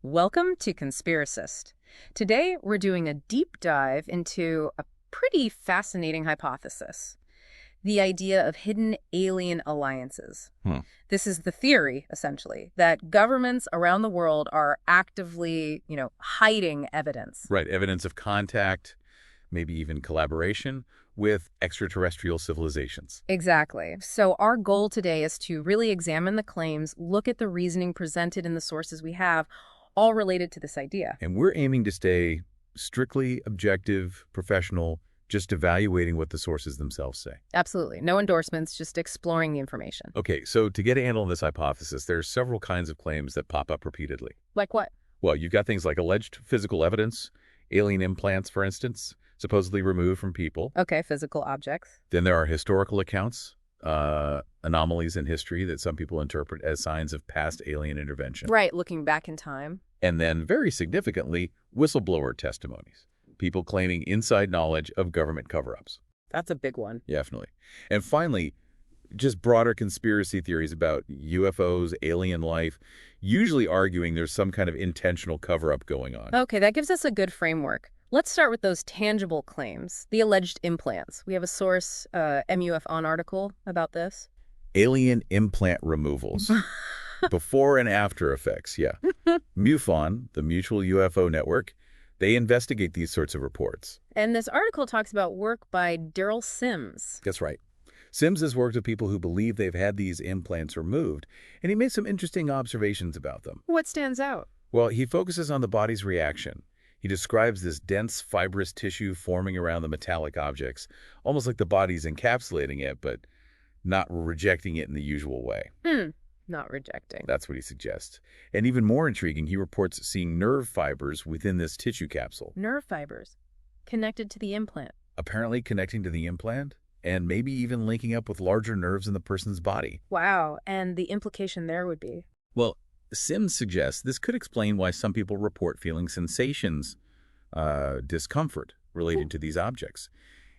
Welcome to Conspiracist. Today, we're doing a deep dive into a pretty fascinating hypothesis. The idea of hidden alien alliances. This is the theory, essentially, that governments around the world are actively, hiding evidence. Right, evidence of contact, maybe even collaboration with extraterrestrial civilizations. Exactly. So our goal today is to really examine the claims, look at the reasoning presented in the sources we have, all related to this idea. And we're aiming to stay strictly objective, professional, just evaluating what the sources themselves say. Absolutely. No endorsements, just exploring the information. Okay, so to get a handle on this hypothesis, there are several kinds of claims that pop up repeatedly. Like what? Well, you've got things like alleged physical evidence, alien implants, for instance, supposedly removed from people. Okay, physical objects. Then there are historical accounts, anomalies in history that some people interpret as signs of past alien intervention. Right, looking back in time. And then, very significantly, whistleblower testimonies. People claiming inside knowledge of government cover-ups. That's a big one. Definitely. And finally, just broader conspiracy theories about UFOs, alien life, usually arguing there's some kind of intentional cover-up going on. Okay, that gives us a good framework. Let's start with those tangible claims, the alleged implants. We have a source, MUFON article about this. Alien implant removals. Before and after effects, yeah. MUFON, the Mutual UFO Network, they investigate these sorts of reports. And this article talks about work by Daryl Sims. That's right. Sims has worked with people who believe they've had these implants removed, and he made some interesting observations about them. What stands out? Well, he focuses on the body's reaction. He describes this dense, fibrous tissue forming around the metallic objects, almost like the body's encapsulating it, but not rejecting it in the usual way. Not rejecting. That's what he suggests. And even more intriguing, he reports seeing nerve fibers within this tissue capsule. Nerve fibers connected to the implant. Apparently connecting to the implant, and maybe even linking up with larger nerves in the person's body. Wow, and the implication there would be? Well, Sims suggests this could explain why some people report feeling sensations, discomfort related to these objects.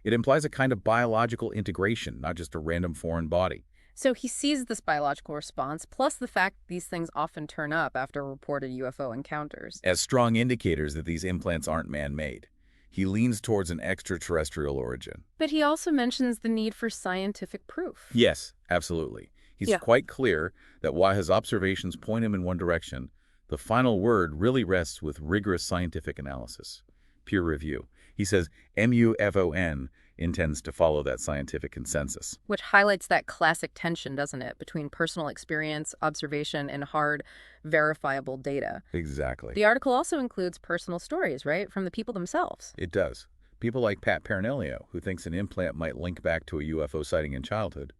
It implies a kind of biological integration, not just a random foreign body. So he sees this biological response, plus the fact these things often turn up after reported UFO encounters, as strong indicators that these implants aren't man-made. He leans towards an extraterrestrial origin. But he also mentions the need for scientific proof. Yes, absolutely. He's quite clear that while his observations point him in one direction, the final word really rests with rigorous scientific analysis, peer review. He says MUFON intends to follow that scientific consensus. Which highlights that classic tension, doesn't it, between personal experience, observation, and hard, verifiable data. Exactly. The article also includes personal stories, right, from the people themselves. It does. People like Pat Pernelio, who thinks an implant might link back to a UFO sighting in childhood.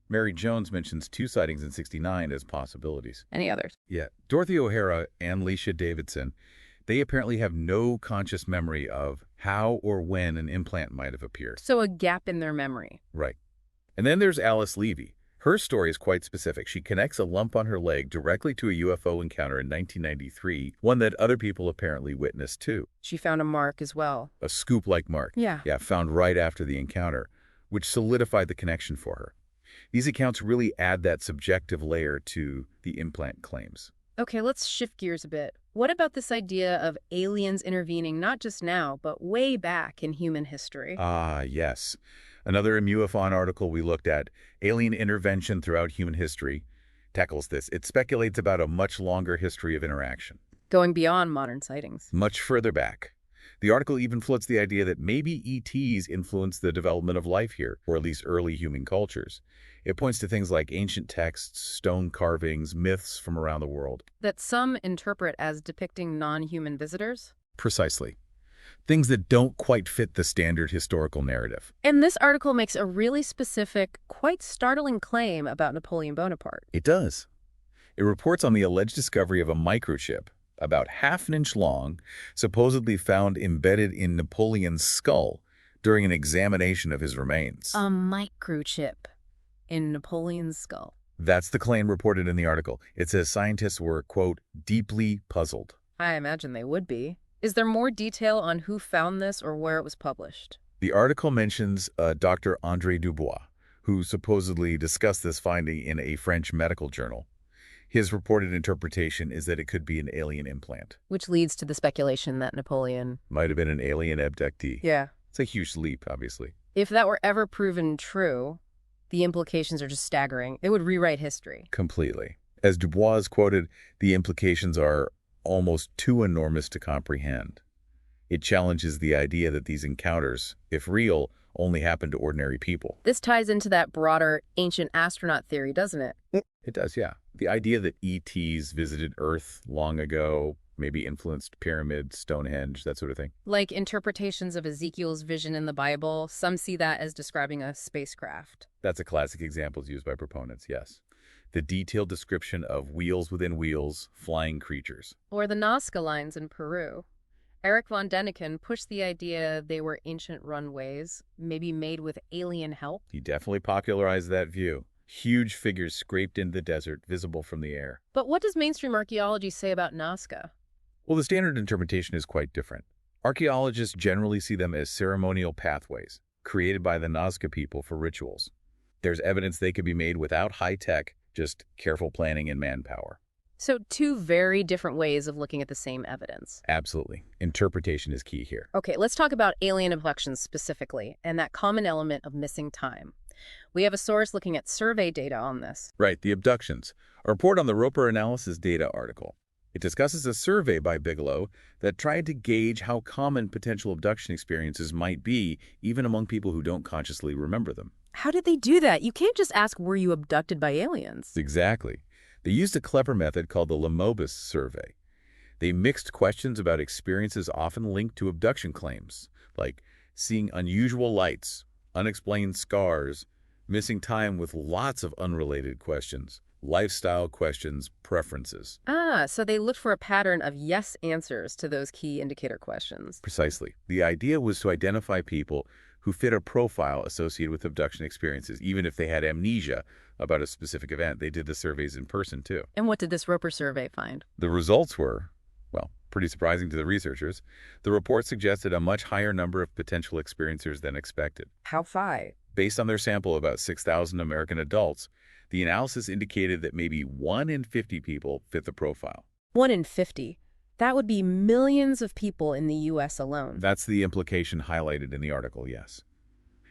Mary Jones mentions 2 sightings in '69 as possibilities. Any others? Yeah. Dorothy O'Hara and Leisha Davidson, they apparently have no conscious memory of how or when an implant might have appeared. So a gap in their memory. Right. And then there's Alice Levy. Her story is quite specific. She connects a lump on her leg directly to a UFO encounter in 1993, one that other people apparently witnessed too. She found a mark as well. A scoop-like mark. Yeah, found right after the encounter, which solidified the connection for her. These accounts really add that subjective layer to the implant claims. Okay, let's shift gears a bit. What about this idea of aliens intervening not just now, but way back in human history? Yes. Another MUFON article we looked at, Alien Intervention Throughout Human History, tackles this. It speculates about a much longer history of interaction. Going beyond modern sightings. Much further back. The article even floats the idea that maybe ETs influenced the development of life here, or at least early human cultures. It points to things like ancient texts, stone carvings, myths from around the world. That some interpret as depicting non-human visitors? Precisely. Things that don't quite fit the standard historical narrative. And this article makes a really specific, quite startling claim about Napoleon Bonaparte. It does. It reports on the alleged discovery of a microchip, about half an inch long, supposedly found embedded in Napoleon's skull during an examination of his remains. A microchip in Napoleon's skull. That's the claim reported in the article. It says scientists were, quote, deeply puzzled. I imagine they would be. Is there more detail on who found this or where it was published? The article mentions Dr. André Dubois, who supposedly discussed this finding in a French medical journal. His reported interpretation is that it could be an alien implant. Which leads to the speculation that Napoleon Might have been an alien abductee. Yeah. It's a huge leap, obviously. If that were ever proven true, the implications are just staggering. It would rewrite history. Completely. As Dubois quoted, the implications are almost too enormous to comprehend. It challenges the idea that these encounters, if real, only happen to ordinary people. This ties into that broader ancient astronaut theory, doesn't it? It does, yeah. The idea that ETs visited Earth long ago, maybe influenced pyramids, Stonehenge, that sort of thing. Like interpretations of Ezekiel's vision in the Bible, some see that as describing a spacecraft. That's a classic example used by proponents, yes. The detailed description of wheels within wheels, flying creatures. Or the Nazca lines in Peru. Eric von Däniken pushed the idea they were ancient runways, maybe made with alien help. He definitely popularized that view. Huge figures scraped into the desert, visible from the air. But what does mainstream archaeology say about Nazca? Well, the standard interpretation is quite different. Archaeologists generally see them as ceremonial pathways, created by the Nazca people for rituals. There's evidence they could be made without high tech, just careful planning and manpower. So two very different ways of looking at the same evidence. Absolutely. Interpretation is key here. Okay, let's talk about alien abductions specifically, and that common element of missing time. We have a source looking at survey data on this. Right, the abductions. A report on the Roper Analysis Data article. It discusses a survey by Bigelow that tried to gauge how common potential abduction experiences might be, even among people who don't consciously remember them. How did they do that? You can't just ask, were you abducted by aliens? Exactly. They used a clever method called the Limobus survey. They mixed questions about experiences often linked to abduction claims, like seeing unusual lights, unexplained scars, missing time with lots of unrelated questions, lifestyle questions, preferences. So they looked for a pattern of yes answers to those key indicator questions. Precisely. The idea was to identify people who fit a profile associated with abduction experiences, even if they had amnesia about a specific event. They did the surveys in person, too. And what did this Roper survey find? The results were, well, pretty surprising to the researchers. The report suggested a much higher number of potential experiencers than expected. How high? Based on their sample of about 6,000 American adults, the analysis indicated that maybe 1 in 50 people fit the profile. 1 in 50. That would be millions of people in the U.S. alone. That's the implication highlighted in the article, yes.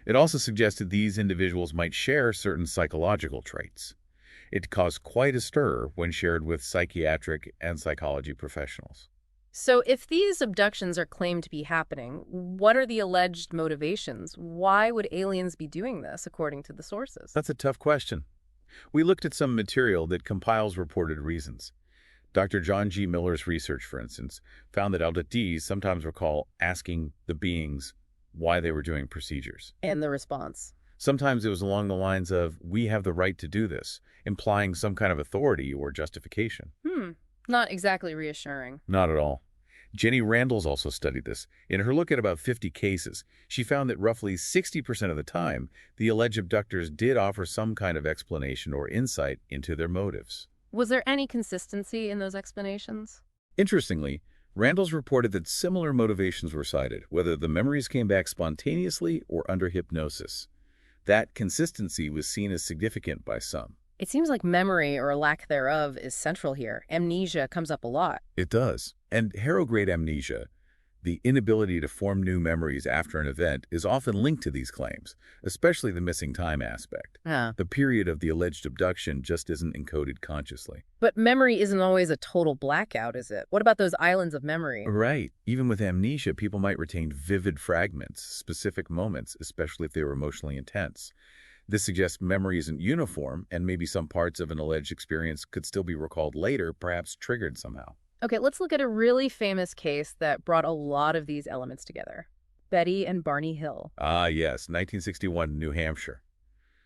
It also suggested these individuals might share certain psychological traits. It caused quite a stir when shared with psychiatric and psychology professionals. So if these abductions are claimed to be happening, what are the alleged motivations? Why would aliens be doing this, according to the sources? That's a tough question. We looked at some material that compiles reported reasons. Dr. John G. Miller's research, for instance, found that abductees sometimes recall asking the beings why they were doing procedures. And the response? Sometimes it was along the lines of, we have the right to do this, implying some kind of authority or justification. Not exactly reassuring. Not at all. Jenny Randall's also studied this. In her look at about 50 cases, she found that roughly 60% of the time, the alleged abductors did offer some kind of explanation or insight into their motives. Was there any consistency in those explanations? Interestingly, Randall's reported that similar motivations were cited, whether the memories came back spontaneously or under hypnosis. That consistency was seen as significant by some. It seems like memory, or lack thereof, is central here. Amnesia comes up a lot. It does. And harrowgrade amnesia, the inability to form new memories after an event, is often linked to these claims, especially the missing time aspect. The period of the alleged abduction just isn't encoded consciously. But memory isn't always a total blackout, is it? What about those islands of memory? Right. Even with amnesia, people might retain vivid fragments, specific moments, especially if they were emotionally intense. This suggests memory isn't uniform, and maybe some parts of an alleged experience could still be recalled later, perhaps triggered somehow. Okay, let's look at a really famous case that brought a lot of these elements together. Betty and Barney Hill. Ah, yes, 1961, New Hampshire.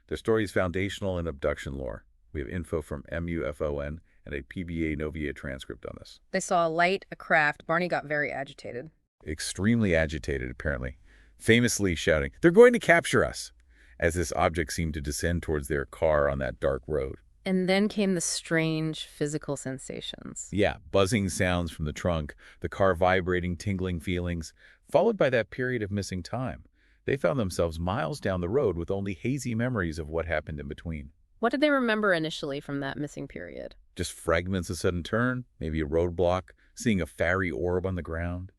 Their story is foundational in abduction lore. We have info from MUFON and a PBA Novia transcript on this. They saw a light, a craft. Barney got very agitated. Extremely agitated, apparently. Famously shouting, "They're going to capture us!" as this object seemed to descend towards their car on that dark road. And then came the strange physical sensations. Yeah, buzzing sounds from the trunk, the car vibrating, tingling feelings, followed by that period of missing time. They found themselves miles down the road with only hazy memories of what happened in between. What did they remember initially from that missing period? Just fragments of sudden turn, maybe a roadblock, seeing a fiery orb on the ground.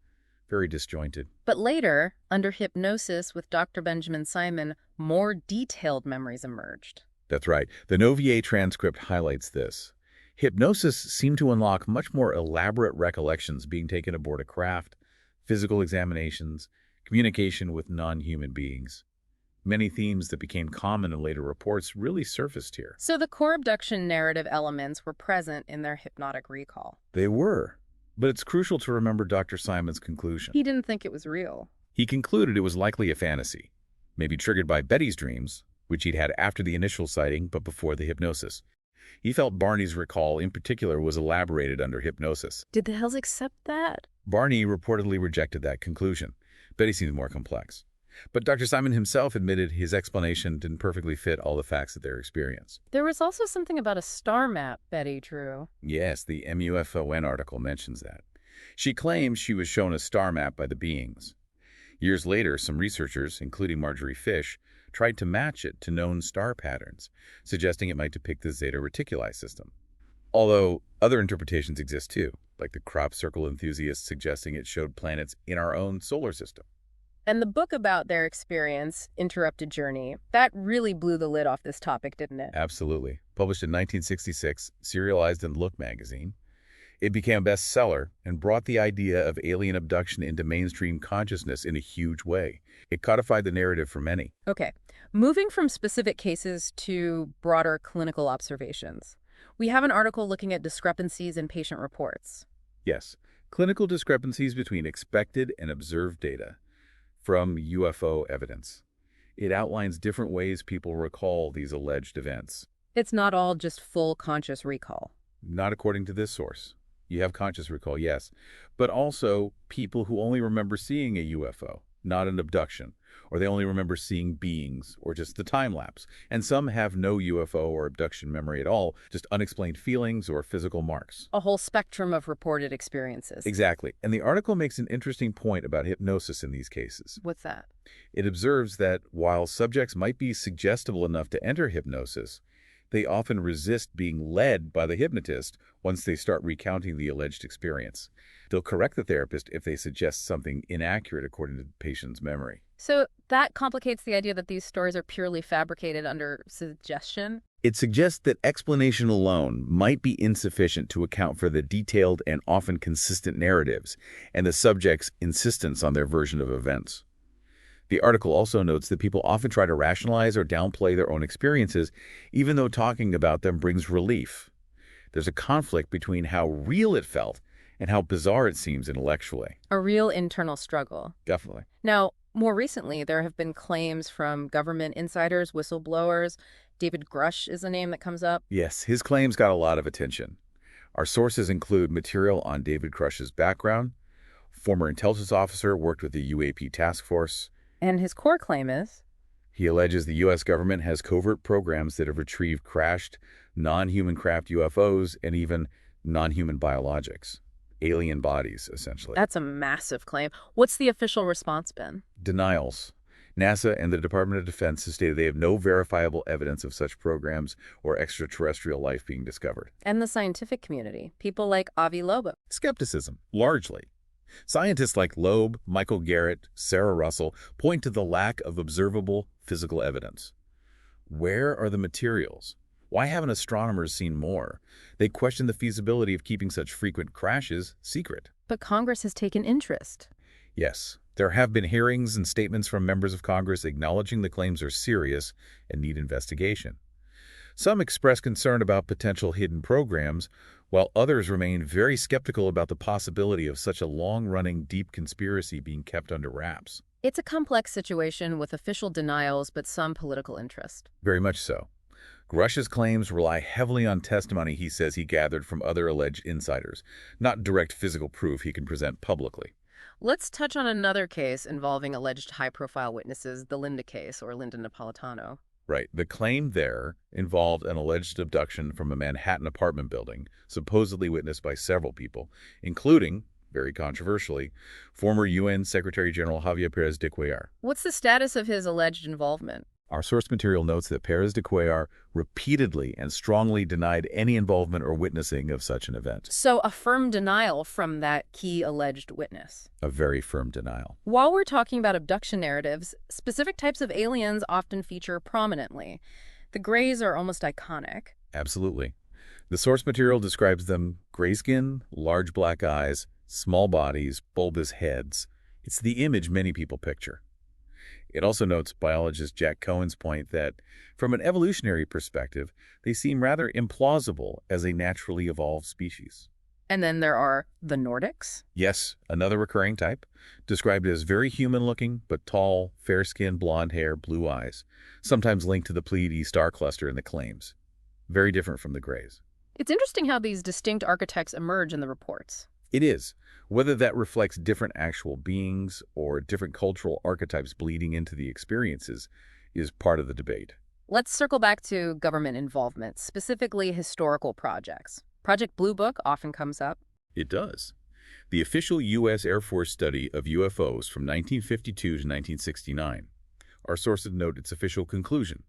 Very disjointed. But later, under hypnosis with Dr. Benjamin Simon, more detailed memories emerged. That's right. The Novier transcript highlights this. Hypnosis seemed to unlock much more elaborate recollections being taken aboard a craft, physical examinations, communication with non-human beings. Many themes that became common in later reports really surfaced here. So the core abduction narrative elements were present in their hypnotic recall. They were. But it's crucial to remember Dr. Simon's conclusion. He didn't think it was real. He concluded it was likely a fantasy, maybe triggered by Betty's dreams, which he'd had after the initial sighting but before the hypnosis. He felt Barney's recall in particular was elaborated under hypnosis. Did the Hells accept that? Barney reportedly rejected that conclusion. Betty seemed more complex. But Dr. Simon himself admitted his explanation didn't perfectly fit all the facts of their experience. There was also something about a star map Betty drew. Yes, the MUFON article mentions that. She claims she was shown a star map by the beings. Years later, some researchers, including Marjorie Fish, tried to match it to known star patterns, suggesting it might depict the Zeta Reticuli system. Although other interpretations exist too, like the crop circle enthusiasts suggesting it showed planets in our own solar system. And the book about their experience, Interrupted Journey, that really blew the lid off this topic, didn't it? Absolutely. Published in 1966, serialized in Look magazine, it became a bestseller and brought the idea of alien abduction into mainstream consciousness in a huge way. It codified the narrative for many. Okay, moving from specific cases to broader clinical observations. We have an article looking at discrepancies in patient reports. Yes, clinical discrepancies between expected and observed data from UFO evidence. It outlines different ways people recall these alleged events. It's not all just full conscious recall. Not according to this source. You have conscious recall, yes, but also people who only remember seeing a UFO, not an abduction, or they only remember seeing beings, or just the time lapse. And some have no UFO or abduction memory at all, just unexplained feelings or physical marks. A whole spectrum of reported experiences. Exactly. And the article makes an interesting point about hypnosis in these cases. What's that? It observes that while subjects might be suggestible enough to enter hypnosis, they often resist being led by the hypnotist once they start recounting the alleged experience. They'll correct the therapist if they suggest something inaccurate according to the patient's memory. So that complicates the idea that these stories are purely fabricated under suggestion? It suggests that explanation alone might be insufficient to account for the detailed and often consistent narratives and the subject's insistence on their version of events. The article also notes that people often try to rationalize or downplay their own experiences, even though talking about them brings relief. There's a conflict between how real it felt and how bizarre it seems intellectually. A real internal struggle. Definitely. Now, more recently, there have been claims from government insiders, whistleblowers. David Grush is a name that comes up. Yes, his claims got a lot of attention. Our sources include material on David Grush's background, former intelligence officer, worked with the UAP task force. And his core claim is? He alleges the U.S. government has covert programs that have retrieved crashed, non-human craft UFOs and even non-human biologics. Alien bodies, essentially. That's a massive claim. What's the official response been? Denials. NASA and the Department of Defense have stated they have no verifiable evidence of such programs or extraterrestrial life being discovered. And the scientific community, people like Avi Loeb. Skepticism, largely. Scientists like Loeb, Michael Garrett, Sarah Russell point to the lack of observable physical evidence. Where are the materials? Why haven't astronomers seen more? They question the feasibility of keeping such frequent crashes secret. But Congress has taken interest. Yes, there have been hearings and statements from members of Congress acknowledging the claims are serious and need investigation. Some express concern about potential hidden programs, while others remain very skeptical about the possibility of such a long-running deep conspiracy being kept under wraps. It's a complex situation with official denials but some political interest. Very much so. Grush's claims rely heavily on testimony he says he gathered from other alleged insiders, not direct physical proof he can present publicly. Let's touch on another case involving alleged high-profile witnesses, the Linda case, or Linda Napolitano. Right. The claim there involved an alleged abduction from a Manhattan apartment building, supposedly witnessed by several people, including, very controversially, former UN Secretary General Javier Pérez de Cuellar. What's the status of his alleged involvement? Our source material notes that Pérez de Cuellar repeatedly and strongly denied any involvement or witnessing of such an event. So a firm denial from that key alleged witness. A very firm denial. While we're talking about abduction narratives, specific types of aliens often feature prominently. The Greys are almost iconic. Absolutely. The source material describes them gray skin, large black eyes, small bodies, bulbous heads. It's the image many people picture. It also notes biologist Jack Cohen's point that, from an evolutionary perspective, they seem rather implausible as a naturally evolved species. And then there are the Nordics. Yes, another recurring type, described as very human-looking, but tall, fair-skinned, blonde hair, blue eyes, sometimes linked to the Pleiades star cluster in the claims. Very different from the Greys. It's interesting how these distinct archetypes emerge in the reports. It is. Whether that reflects different actual beings or different cultural archetypes bleeding into the experiences is part of the debate. Let's circle back to government involvement, specifically historical projects. Project Blue Book often comes up. It does. The official U.S. Air Force study of UFOs from 1952 to 1969. Our sources note its official conclusion.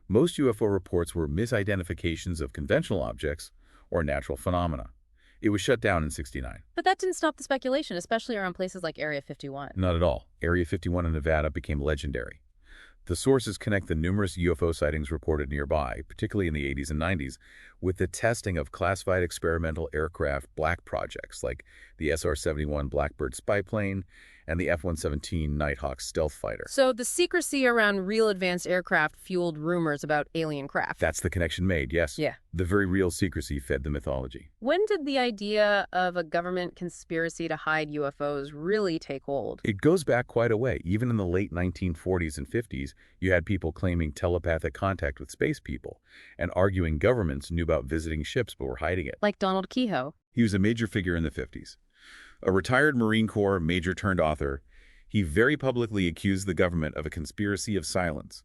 Most UFO reports were misidentifications of conventional objects or natural phenomena. It was shut down in '69. But that didn't stop the speculation, especially around places like Area 51. Not at all. Area 51 in Nevada became legendary. The sources connect the numerous UFO sightings reported nearby, particularly in the 80s and 90s, with the testing of classified experimental aircraft black projects like the SR-71 Blackbird spy plane and the F-117 Nighthawk stealth fighter. So the secrecy around real advanced aircraft fueled rumors about alien craft. That's the connection made, yes. Yeah. The very real secrecy fed the mythology. When did the idea of a government conspiracy to hide UFOs really take hold? It goes back quite a way. Even in the late 1940s and 50s, you had people claiming telepathic contact with space people and arguing governments knew about visiting ships but were hiding it. Like Donald Kehoe. He was a major figure in the 50s. A retired Marine Corps major turned author, he very publicly accused the government of a conspiracy of silence,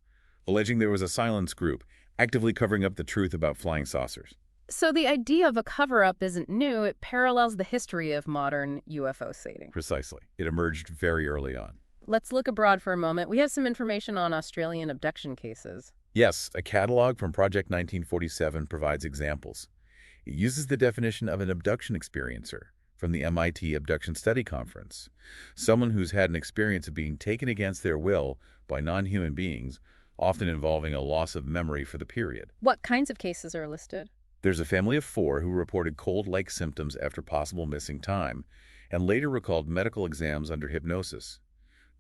alleging there was a silence group actively covering up the truth about flying saucers. So the idea of a cover-up isn't new. It parallels the history of modern UFO sighting. Precisely. It emerged very early on. Let's look abroad for a moment. We have some information on Australian abduction cases. Yes, a catalog from Project 1947 provides examples. It uses the definition of an abduction experiencer from the MIT Abduction Study Conference, someone who's had an experience of being taken against their will by non-human beings, often involving a loss of memory for the period. What kinds of cases are listed? There's a family of 4 who reported cold-like symptoms after possible missing time, and later recalled medical exams under hypnosis.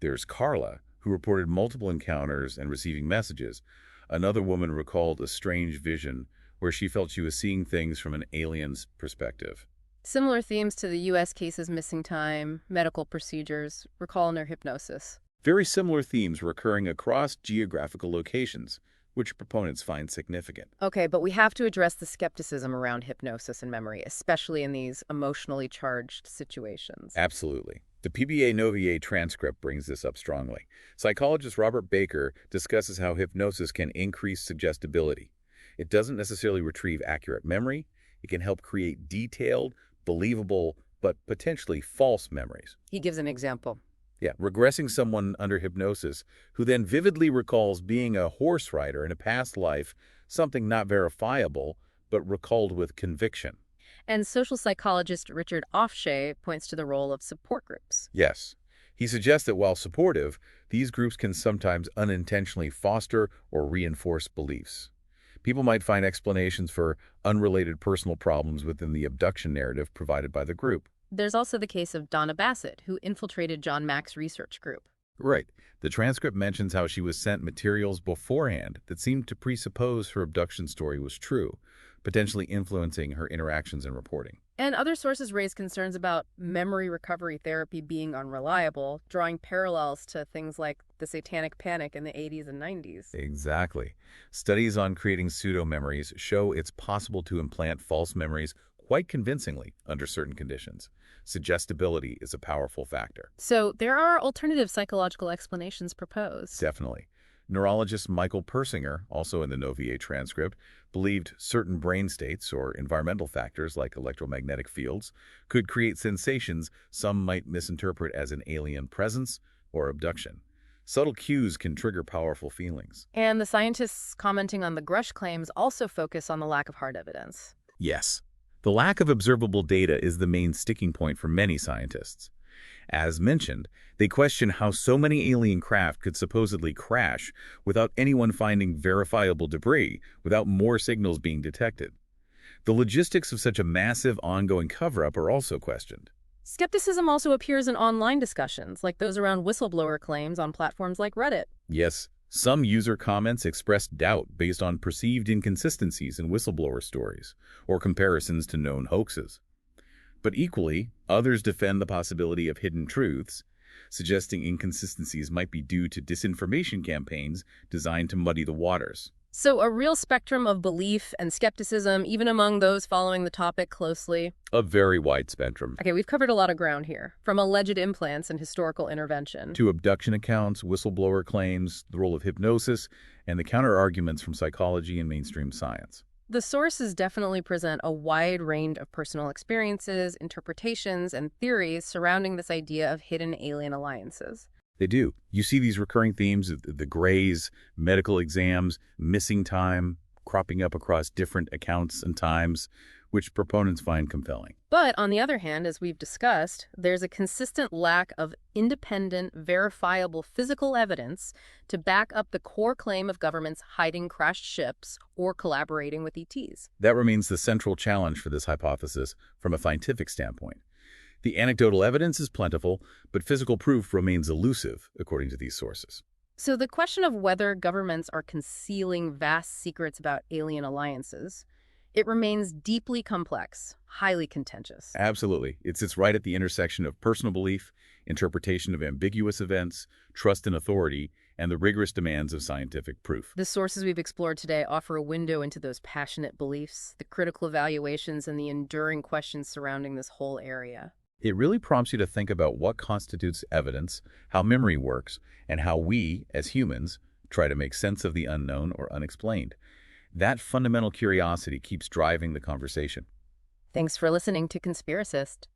There's Carla, who reported multiple encounters and receiving messages. Another woman recalled a strange vision where she felt she was seeing things from an alien's perspective. Similar themes to the U.S. cases missing time, medical procedures, recall in their hypnosis. Very similar themes recurring across geographical locations, which proponents find significant. Okay, but we have to address the skepticism around hypnosis and memory, especially in these emotionally charged situations. Absolutely. The PBA-NOVA transcript brings this up strongly. Psychologist Robert Baker discusses how hypnosis can increase suggestibility. It doesn't necessarily retrieve accurate memory. It can help create detailed, believable, but potentially false memories. He gives an example. Yeah, regressing someone under hypnosis who then vividly recalls being a horse rider in a past life, something not verifiable, but recalled with conviction. And social psychologist Richard Offshay points to the role of support groups. Yes. He suggests that while supportive, these groups can sometimes unintentionally foster or reinforce beliefs. People might find explanations for unrelated personal problems within the abduction narrative provided by the group. There's also the case of Donna Bassett, who infiltrated John Mack's research group. Right. The transcript mentions how she was sent materials beforehand that seemed to presuppose her abduction story was true, potentially influencing her interactions and reporting. And other sources raise concerns about memory recovery therapy being unreliable, drawing parallels to things like the satanic panic in the 80s and 90s. Exactly. Studies on creating pseudo-memories show it's possible to implant false memories quite convincingly under certain conditions. Suggestibility is a powerful factor. So there are alternative psychological explanations proposed. Definitely. Neurologist Michael Persinger, also in the NOVA transcript, believed certain brain states or environmental factors like electromagnetic fields could create sensations some might misinterpret as an alien presence or abduction. Subtle cues can trigger powerful feelings. And the scientists commenting on the Grush claims also focus on the lack of hard evidence. Yes, the lack of observable data is the main sticking point for many scientists. As mentioned, they question how so many alien craft could supposedly crash without anyone finding verifiable debris, without more signals being detected. The logistics of such a massive, ongoing cover-up are also questioned. Skepticism also appears in online discussions, like those around whistleblower claims on platforms like Reddit. Yes, some user comments expressed doubt based on perceived inconsistencies in whistleblower stories, or comparisons to known hoaxes. But equally, others defend the possibility of hidden truths, suggesting inconsistencies might be due to disinformation campaigns designed to muddy the waters. So a real spectrum of belief and skepticism, even among those following the topic closely. A very wide spectrum. Okay, we've covered a lot of ground here, from alleged implants and historical intervention to abduction accounts, whistleblower claims, the role of hypnosis, and the counter-arguments from psychology and mainstream science. The sources definitely present a wide range of personal experiences, interpretations, and theories surrounding this idea of hidden alien alliances. They do. You see these recurring themes of the grays, medical exams, missing time, cropping up across different accounts and times, which proponents find compelling. But on the other hand, as we've discussed, there's a consistent lack of independent, verifiable physical evidence to back up the core claim of governments hiding crashed ships or collaborating with ETs. That remains the central challenge for this hypothesis from a scientific standpoint. The anecdotal evidence is plentiful, but physical proof remains elusive, according to these sources. So the question of whether governments are concealing vast secrets about alien alliances, it remains deeply complex, highly contentious. Absolutely. It sits right at the intersection of personal belief, interpretation of ambiguous events, trust in authority, and the rigorous demands of scientific proof. The sources we've explored today offer a window into those passionate beliefs, the critical evaluations, and the enduring questions surrounding this whole area. It really prompts you to think about what constitutes evidence, how memory works, and how we, as humans, try to make sense of the unknown or unexplained. That fundamental curiosity keeps driving the conversation. Thanks for listening to Conspiracist.